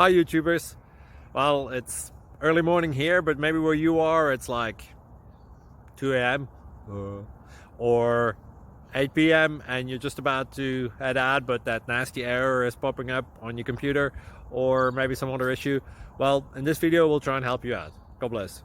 Hi YouTubers. Well, it's early morning here, but maybe where you are it's like 2 a.m. or 8 p.m. and you're just about to head out, but that nasty error is popping up on your computer, or maybe some other issue. Well, in this video we'll try and help you out. God bless.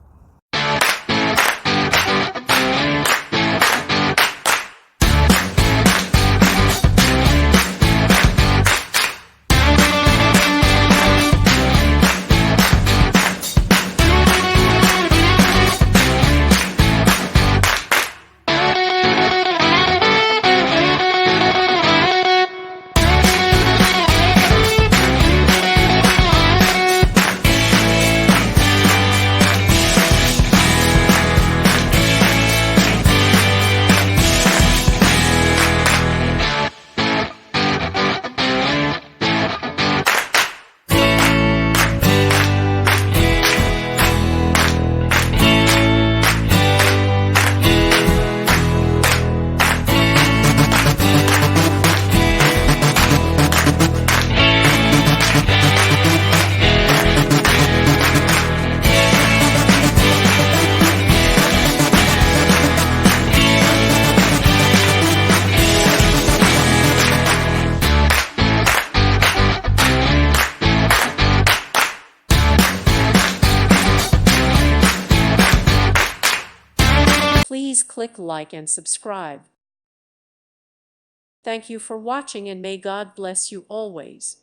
Please click like and subscribe. Thank you for watching, and may God bless you always.